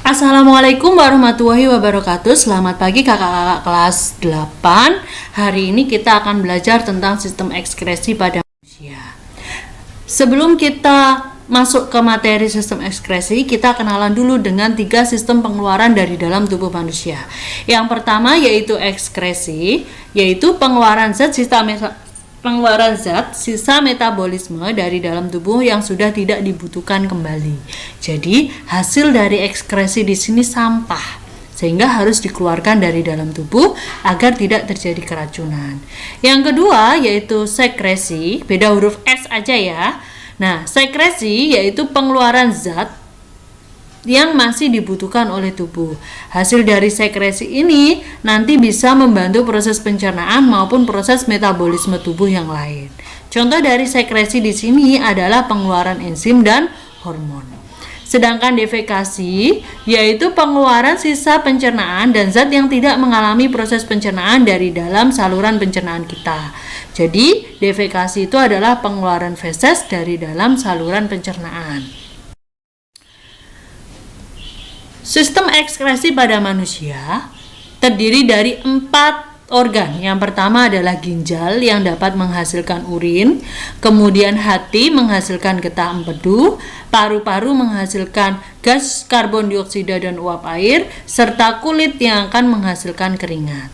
Assalamualaikum warahmatullahi wabarakatuh. Selamat pagi kakak-kakak kelas 8. Hari ini kita akan belajar tentang sistem ekskresi pada manusia. Sebelum kita masuk ke materi sistem ekskresi, kita kenalan dulu dengan 3 sistem pengeluaran dari dalam tubuh manusia. Yang pertama yaitu ekskresi, yaitu pengeluaran sisa metabolisme dari dalam tubuh yang sudah tidak dibutuhkan kembali. Jadi, hasil dari ekskresi di sini sampah, sehingga harus dikeluarkan dari dalam tubuh agar tidak terjadi keracunan. Yang kedua yaitu sekresi, beda huruf S aja ya. Nah, sekresi yaitu pengeluaran zat yang masih dibutuhkan oleh tubuh. Hasil dari sekresi ini nanti bisa membantu proses pencernaan maupun proses metabolisme tubuh yang lain. Contoh dari sekresi di sini adalah pengeluaran enzim dan hormon. Sedangkan defekasi yaitu pengeluaran sisa pencernaan dan zat yang tidak mengalami proses pencernaan dari dalam saluran pencernaan kita. Jadi, defekasi itu adalah pengeluaran feses dari dalam saluran pencernaan. Sistem ekskresi pada manusia terdiri dari 4 organ. Yang pertama adalah ginjal yang dapat menghasilkan urin, kemudian hati menghasilkan getah empedu, paru-paru menghasilkan gas karbon dioksida dan uap air, serta kulit yang akan menghasilkan keringat.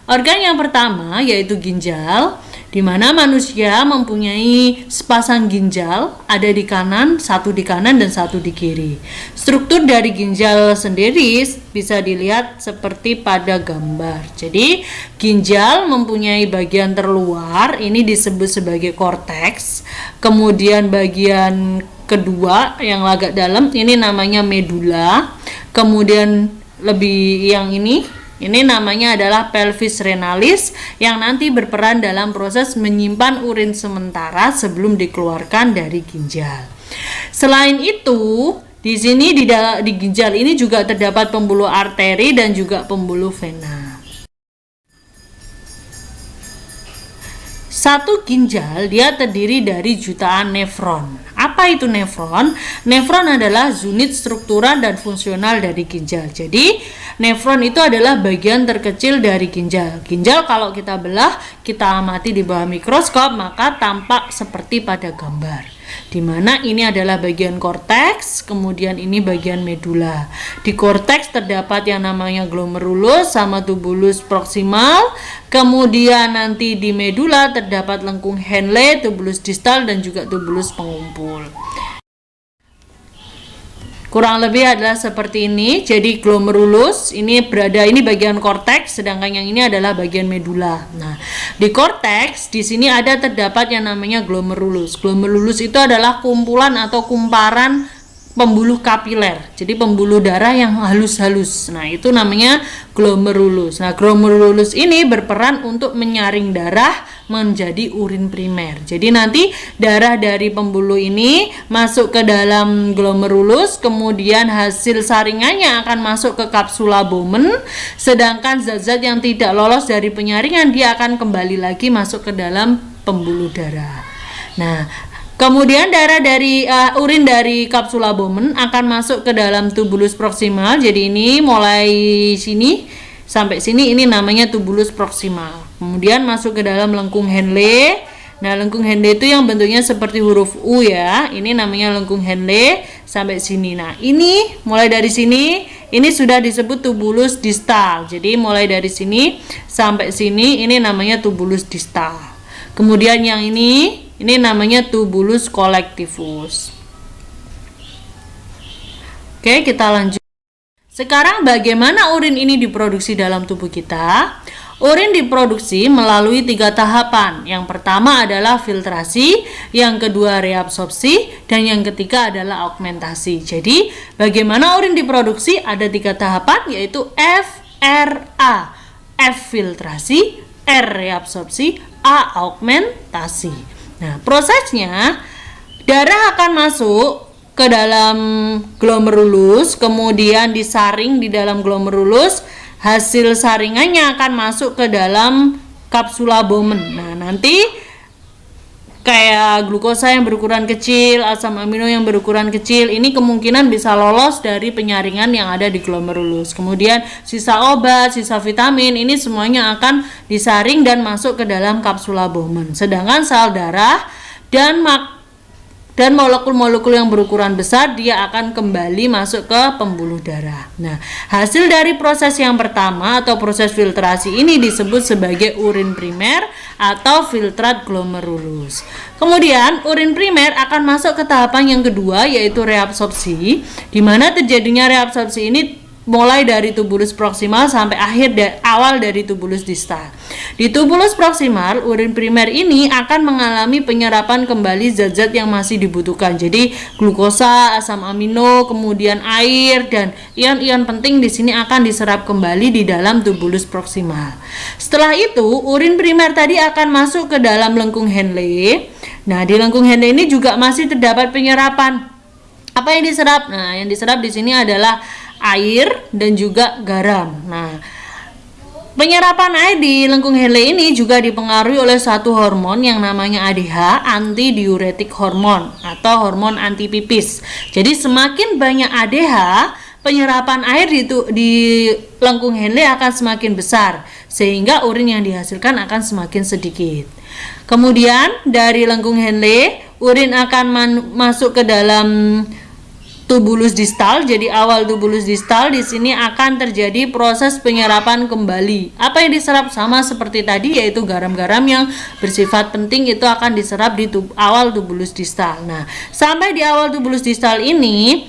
Organ yang pertama yaitu ginjal, di mana manusia mempunyai sepasang ginjal, ada di kanan, satu di kanan dan satu di kiri. Struktur dari ginjal sendiri bisa dilihat seperti pada gambar. Jadi, ginjal mempunyai bagian terluar, ini disebut sebagai korteks. Kemudian bagian kedua yang agak dalam, ini namanya medula. Kemudian lebih yang ini namanya adalah pelvis renalis yang nanti berperan dalam proses menyimpan urin sementara sebelum dikeluarkan dari ginjal. Selain itu, di sini di ginjal ini juga terdapat pembuluh arteri dan juga pembuluh vena. Satu ginjal dia terdiri dari jutaan nefron. Apa itu nefron? Nefron adalah unit struktural dan fungsional dari ginjal. Jadi, nefron itu adalah bagian terkecil dari ginjal. Ginjal kalau kita belah, kita amati di bawah mikroskop, maka tampak seperti pada gambar. Di mana ini adalah bagian korteks, kemudian ini bagian medula. Di korteks terdapat yang namanya glomerulus sama tubulus proksimal, kemudian nanti di medula terdapat lengkung Henle, tubulus distal dan juga tubulus pengumpul. Kurang lebih adalah seperti ini. Jadi glomerulus ini bagian korteks, sedangkan yang ini adalah bagian medula. Nah, di korteks di sini terdapat yang namanya glomerulus. Glomerulus itu adalah kumpulan atau kumparan pembuluh kapiler. Jadi pembuluh darah yang halus-halus. Nah, itu namanya glomerulus. Nah, glomerulus ini berperan untuk menyaring darah menjadi urin primer. Jadi nanti darah dari pembuluh ini masuk ke dalam glomerulus, kemudian hasil saringannya akan masuk ke kapsula Bowman, sedangkan zat-zat yang tidak lolos dari penyaringan dia akan kembali lagi masuk ke dalam pembuluh darah. Nah, kemudian urin dari kapsula Bowman akan masuk ke dalam tubulus proksimal. Jadi ini mulai sini sampai sini ini namanya tubulus proksimal. Kemudian masuk ke dalam lengkung Henle. Nah, lengkung Henle itu yang bentuknya seperti huruf U ya. Ini namanya lengkung Henle sampai sini. Nah, ini mulai dari sini ini sudah disebut tubulus distal. Jadi mulai dari sini sampai sini ini namanya tubulus distal. Kemudian yang ini namanya tubulus kolektivus. Oke, kita lanjut. Sekarang bagaimana urin ini diproduksi dalam tubuh kita? Urin diproduksi melalui 3 tahapan. Yang pertama adalah filtrasi, yang kedua reabsorpsi, dan yang ketiga adalah augmentasi. Jadi, bagaimana urin diproduksi? Ada 3 tahapan, yaitu FRA. F filtrasi, R reabsorpsi, A augmentasi. Nah, prosesnya darah akan masuk ke dalam glomerulus, kemudian disaring di dalam glomerulus, hasil saringannya akan masuk ke dalam kapsula Bowman. Nah, nanti kayak glukosa yang berukuran kecil, asam amino yang berukuran kecil, ini kemungkinan bisa lolos dari penyaringan yang ada di glomerulus. Kemudian sisa obat, sisa vitamin, ini semuanya akan disaring dan masuk ke dalam kapsula Bowman. Sedangkan sel darah dan molekul-molekul yang berukuran besar dia akan kembali masuk ke pembuluh darah. Nah, hasil dari proses yang pertama atau proses filtrasi ini disebut sebagai urin primer atau filtrat glomerulus. Kemudian urin primer akan masuk ke tahapan yang kedua, yaitu reabsorpsi, di mana terjadinya reabsorpsi ini mulai dari tubulus proksimal sampai awal dari tubulus distal. Di tubulus proksimal, urin primer ini akan mengalami penyerapan kembali zat-zat yang masih dibutuhkan. Jadi glukosa, asam amino, kemudian air dan ion-ion penting di sini akan diserap kembali di dalam tubulus proksimal. Setelah itu, urin primer tadi akan masuk ke dalam lengkung Henle. Nah, di lengkung Henle ini juga masih terdapat penyerapan. Apa yang diserap? Nah, yang diserap di sini adalah air dan juga garam. Nah, penyerapan air di lengkung Henle ini juga dipengaruhi oleh satu hormon yang namanya ADH, antidiuretik hormon atau hormon anti pipis. Jadi semakin banyak ADH, penyerapan air di lengkung Henle akan semakin besar, sehingga urin yang dihasilkan akan semakin sedikit. Kemudian dari lengkung Henle, urin akan masuk ke dalam tubulus distal. Jadi awal tubulus distal di sini akan terjadi proses penyerapan kembali. Apa yang diserap sama seperti tadi, yaitu garam-garam yang bersifat penting itu akan diserap di awal tubulus distal. Nah, sampai di awal tubulus distal ini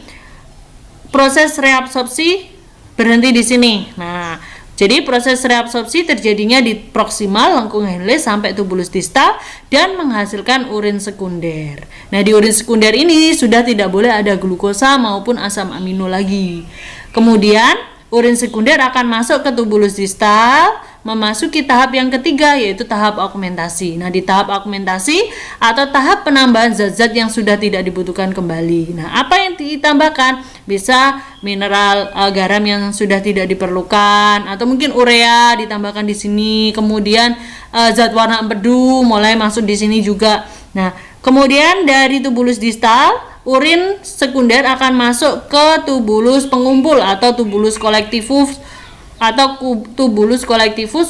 proses reabsorpsi berhenti di sini. Nah, jadi proses reabsorpsi terjadinya di proksimal lengkung Henle sampai tubulus distal dan menghasilkan urin sekunder. Nah, di urin sekunder ini sudah tidak boleh ada glukosa maupun asam amino lagi. Kemudian urin sekunder akan masuk ke tubulus distal, memasuki tahap yang ketiga, yaitu tahap augmentasi. Nah, di tahap augmentasi atau tahap penambahan zat-zat yang sudah tidak dibutuhkan kembali. Nah, apa yang ditambahkan? Bisa mineral garam yang sudah tidak diperlukan, atau mungkin urea ditambahkan di sini. Kemudian zat warna empedu mulai masuk di sini juga. Nah, kemudian dari tubulus distal, urin sekunder akan masuk ke tubulus pengumpul atau tubulus kolektifus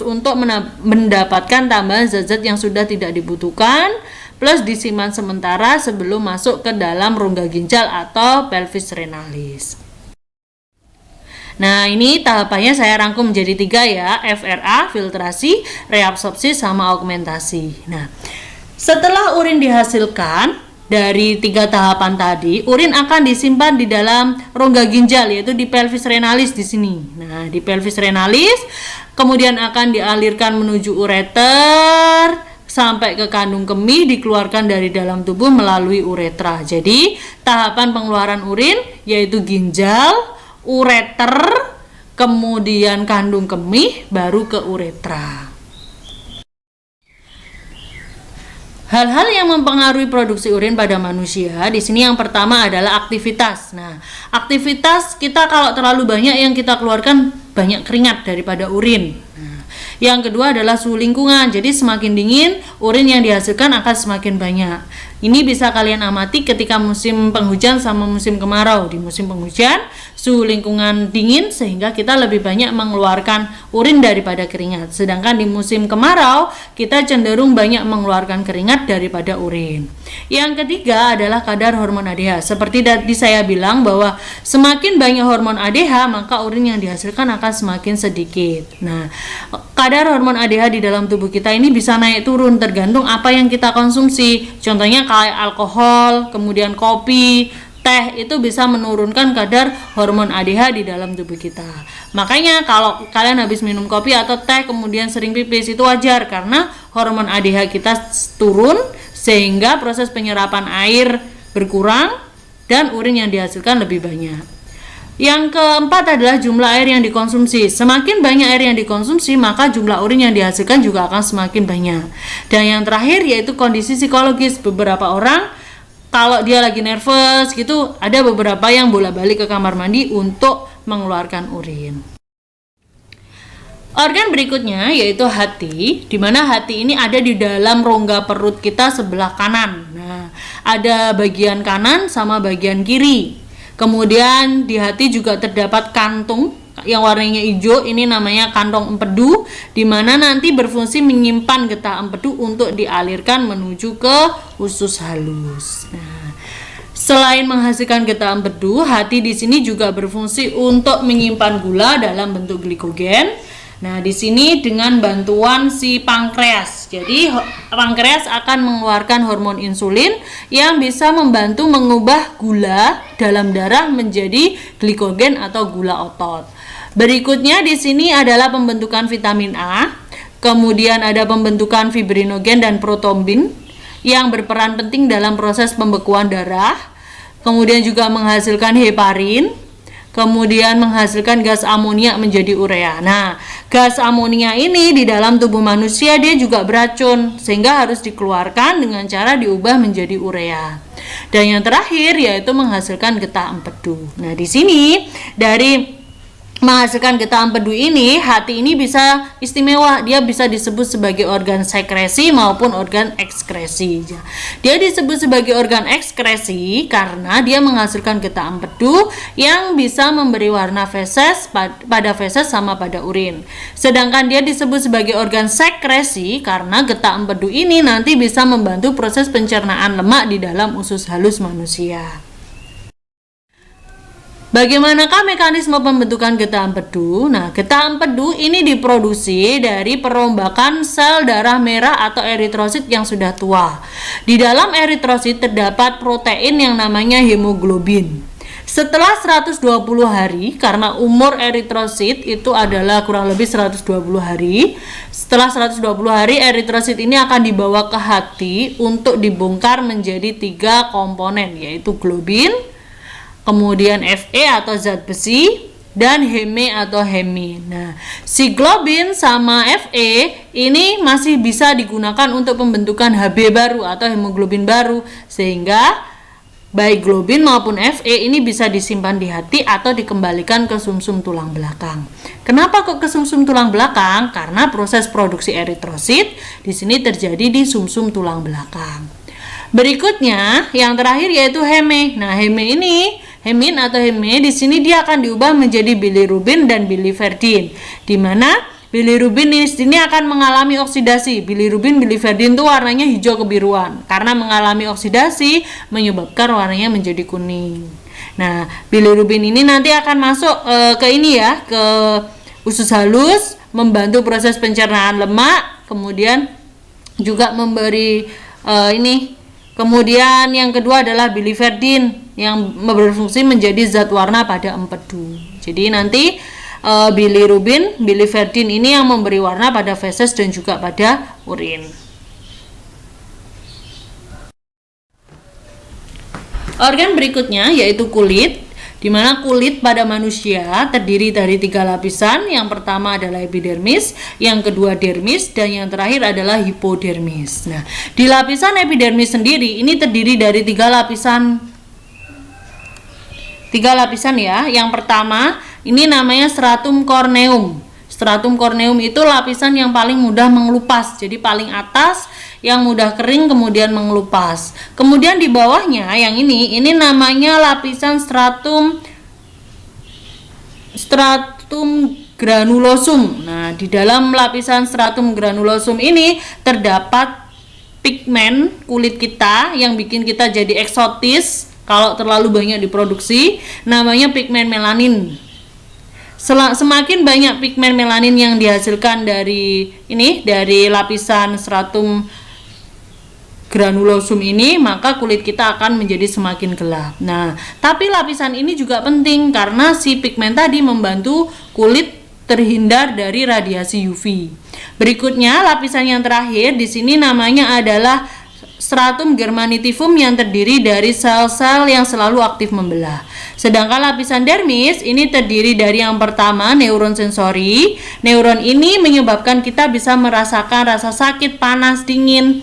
untuk mendapatkan tambahan zat-zat yang sudah tidak dibutuhkan plus disimpan sementara sebelum masuk ke dalam rongga ginjal atau pelvis renalis. Nah, ini tahapannya saya rangkum menjadi 3 ya, FRA, filtrasi, reabsorpsi, sama augmentasi. Nah, setelah urin dihasilkan dari 3 tahapan tadi, urin akan disimpan di dalam rongga ginjal, yaitu di pelvis renalis di sini. Nah, di pelvis renalis kemudian akan dialirkan menuju ureter sampai ke kandung kemih, dikeluarkan dari dalam tubuh melalui uretra. Jadi, tahapan pengeluaran urin yaitu ginjal, ureter, kemudian kandung kemih, baru ke uretra. Hal-hal yang mempengaruhi produksi urin pada manusia, di sini yang pertama adalah aktivitas. Nah, aktivitas kita kalau terlalu banyak yang kita keluarkan banyak keringat daripada urin. Nah, yang kedua adalah suhu lingkungan. Jadi semakin dingin, urin yang dihasilkan akan semakin banyak. Ini bisa kalian amati ketika musim penghujan sama musim kemarau. Di musim penghujan, suhu lingkungan dingin sehingga kita lebih banyak mengeluarkan urin daripada keringat. Sedangkan di musim kemarau, kita cenderung banyak mengeluarkan keringat daripada urin. Yang ketiga adalah kadar hormon ADH. Seperti tadi saya bilang bahwa semakin banyak hormon ADH, maka urin yang dihasilkan akan semakin sedikit. Nah, kadar hormon ADH di dalam tubuh kita ini bisa naik turun tergantung apa yang kita konsumsi. Contohnya kayak alkohol, kemudian kopi, teh itu bisa menurunkan kadar hormon ADH di dalam tubuh kita. Makanya kalau kalian habis minum kopi atau teh kemudian sering pipis, itu wajar karena hormon ADH kita turun sehingga proses penyerapan air berkurang dan urin yang dihasilkan lebih banyak. Yang keempat adalah jumlah air yang dikonsumsi. Semakin banyak air yang dikonsumsi, maka jumlah urin yang dihasilkan juga akan semakin banyak. Dan yang terakhir yaitu kondisi psikologis. Beberapa orang kalau dia lagi nervous gitu, ada beberapa yang bolak-balik ke kamar mandi untuk mengeluarkan urin. Organ berikutnya yaitu hati, di mana hati ini ada di dalam rongga perut kita sebelah kanan. Nah, ada bagian kanan sama bagian kiri. Kemudian di hati juga terdapat kantung yang warnanya hijau, ini namanya kantong empedu, di mana nanti berfungsi menyimpan getah empedu untuk dialirkan menuju ke usus halus. Nah, selain menghasilkan getah empedu, hati di sini juga berfungsi untuk menyimpan gula dalam bentuk glikogen. Nah, di sini dengan bantuan si pankreas. Jadi, pankreas akan mengeluarkan hormon insulin yang bisa membantu mengubah gula dalam darah menjadi glikogen atau gula otot. Berikutnya di sini adalah pembentukan vitamin A. Kemudian ada pembentukan fibrinogen dan protombin yang berperan penting dalam proses pembekuan darah. Kemudian juga menghasilkan heparin. Kemudian menghasilkan gas amonia menjadi urea. Nah, gas amonia ini di dalam tubuh manusia dia juga beracun, sehingga harus dikeluarkan dengan cara diubah menjadi urea. Dan yang terakhir yaitu menghasilkan getah empedu. Nah, di sini dari menghasilkan getah empedu ini, hati ini bisa istimewa, dia bisa disebut sebagai organ sekresi maupun organ ekskresi. Dia disebut sebagai organ ekskresi karena dia menghasilkan getah empedu yang bisa memberi warna feses pada feses sama pada urin. Sedangkan dia disebut sebagai organ sekresi karena getah empedu ini nanti bisa membantu proses pencernaan lemak di dalam usus halus manusia. Bagaimanakah mekanisme pembentukan getah empedu? Nah, getah empedu ini diproduksi dari perombakan sel darah merah atau eritrosit yang sudah tua. Di dalam eritrosit terdapat protein yang namanya hemoglobin. Setelah 120 hari, karena umur eritrosit itu adalah kurang lebih 120 hari. Setelah 120 hari, eritrosit ini akan dibawa ke hati untuk dibongkar menjadi 3 komponen, yaitu globin, kemudian Fe atau zat besi, dan Heme atau Hemi. Nah, si globin sama Fe ini masih bisa digunakan untuk pembentukan Hb baru atau hemoglobin baru, sehingga baik globin maupun Fe ini bisa disimpan di hati atau dikembalikan ke sumsum tulang belakang. Kenapa kok ke sumsum tulang belakang? Karena proses produksi eritrosit di sini terjadi di sumsum tulang belakang. Berikutnya, yang terakhir yaitu Heme. Nah, hemin atau heme di sini dia akan diubah menjadi bilirubin dan biliverdin, di mana bilirubin di sini akan mengalami oksidasi. Bilirubin, biliverdin itu warnanya hijau kebiruan karena mengalami oksidasi menyebabkan warnanya menjadi kuning. Nah, bilirubin ini nanti akan masuk ke usus halus, membantu proses pencernaan lemak, kemudian juga memberi Kemudian yang kedua adalah biliverdin yang berfungsi menjadi zat warna pada empedu. Jadi nanti bilirubin, biliverdin ini yang memberi warna pada feses dan juga pada urin. Organ berikutnya yaitu kulit, di mana kulit pada manusia terdiri dari 3 lapisan. Yang pertama adalah epidermis, yang kedua dermis, dan yang terakhir adalah hipodermis. Nah, di lapisan epidermis sendiri ini terdiri dari 3 lapisan ya. Yang pertama ini namanya stratum corneum. Stratum corneum itu lapisan yang paling mudah mengelupas, jadi paling atas yang mudah kering kemudian mengelupas. Kemudian di bawahnya yang ini namanya lapisan stratum granulosum. Nah, di dalam lapisan stratum granulosum ini terdapat pigmen kulit kita yang bikin kita jadi eksotis kalau terlalu banyak diproduksi, namanya pigmen melanin. Semakin banyak pigmen melanin yang dihasilkan dari lapisan stratum granulosum ini, maka kulit kita akan menjadi semakin gelap. Nah, tapi lapisan ini juga penting karena si pigmen tadi membantu kulit terhindar dari radiasi UV. Berikutnya, lapisan yang terakhir di sini namanya adalah stratum germinativum yang terdiri dari sel-sel yang selalu aktif membelah. Sedangkan lapisan dermis ini terdiri dari yang pertama neuron sensori. Neuron ini menyebabkan kita bisa merasakan rasa sakit, panas, dingin,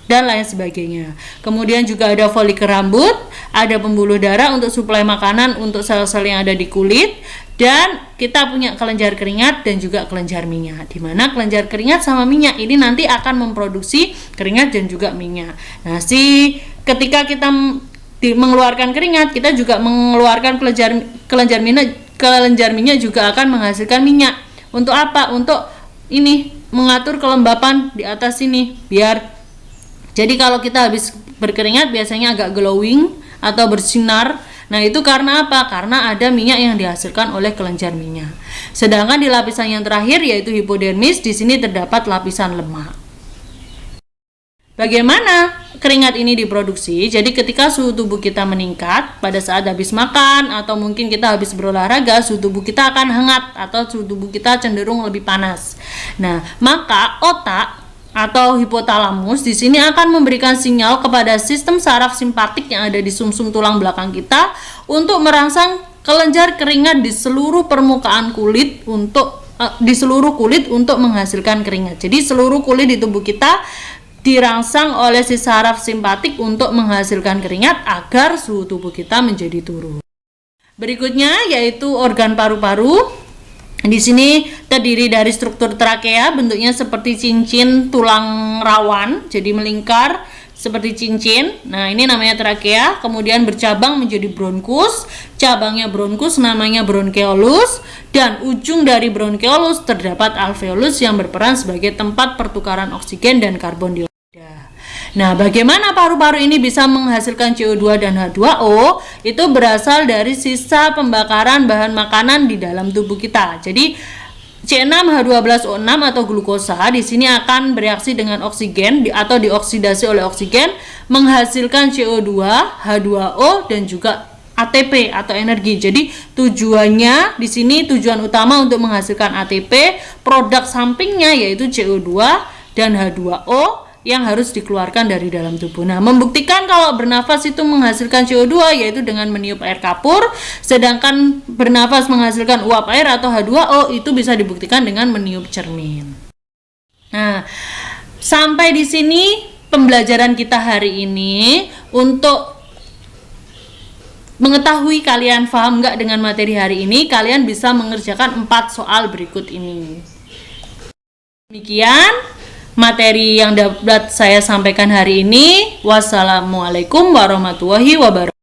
dan lain sebagainya. Kemudian juga ada folikel rambut, ada pembuluh darah untuk suplai makanan untuk sel-sel yang ada di kulit, Dan kita punya kelenjar keringat dan juga kelenjar minyak, di mana kelenjar keringat sama minyak ini nanti akan memproduksi keringat dan juga minyak. Nah, ketika kita mengeluarkan keringat, kita juga mengeluarkan kelenjar minyak juga akan menghasilkan minyak. Untuk apa? Untuk ini mengatur kelembapan di atas sini, jadi kalau kita habis berkeringat biasanya agak glowing atau bersinar. Nah, itu karena apa? Karena ada minyak yang dihasilkan oleh kelenjar minyak. Sedangkan di lapisan yang terakhir yaitu hipodermis, di sini terdapat lapisan lemak. Bagaimana keringat ini diproduksi? Jadi ketika suhu tubuh kita meningkat pada saat habis makan atau mungkin kita habis berolahraga, suhu tubuh kita akan hangat atau suhu tubuh kita cenderung lebih panas. Nah, maka otak atau hipotalamus di sini akan memberikan sinyal kepada sistem saraf simpatik yang ada di sumsum tulang belakang kita untuk merangsang kelenjar keringat di seluruh permukaan kulit untuk menghasilkan keringat. Jadi seluruh kulit di tubuh kita dirangsang oleh si saraf simpatik untuk menghasilkan keringat agar suhu tubuh kita menjadi turun. Berikutnya yaitu organ paru-paru. Di sini terdiri dari struktur trakea, bentuknya seperti cincin tulang rawan, jadi melingkar seperti cincin. Nah, ini namanya trakea, kemudian bercabang menjadi bronkus. Cabangnya bronkus namanya bronkeolus, dan ujung dari bronkeolus terdapat alveolus yang berperan sebagai tempat pertukaran oksigen dan karbon dioksida. Nah, bagaimana paru-paru ini bisa menghasilkan CO2 dan H2O? Itu berasal dari sisa pembakaran bahan makanan di dalam tubuh kita. Jadi C6H12O6 atau glukosa di sini akan bereaksi dengan oksigen atau dioksidasi oleh oksigen menghasilkan CO2, H2O dan juga ATP atau energi. Jadi tujuannya di sini tujuan utama untuk menghasilkan ATP, produk sampingnya yaitu CO2 dan H2O yang harus dikeluarkan dari dalam tubuh. Nah, membuktikan kalau bernafas itu menghasilkan CO2 yaitu dengan meniup air kapur, sedangkan bernafas menghasilkan uap air atau H2O itu bisa dibuktikan dengan meniup cermin. Nah, sampai di sini pembelajaran kita hari ini. Untuk mengetahui kalian paham nggak dengan materi hari ini, kalian bisa mengerjakan 4 soal berikut ini. Demikian materi yang dapat saya sampaikan hari ini. Wassalamualaikum warahmatullahi wabarakatuh.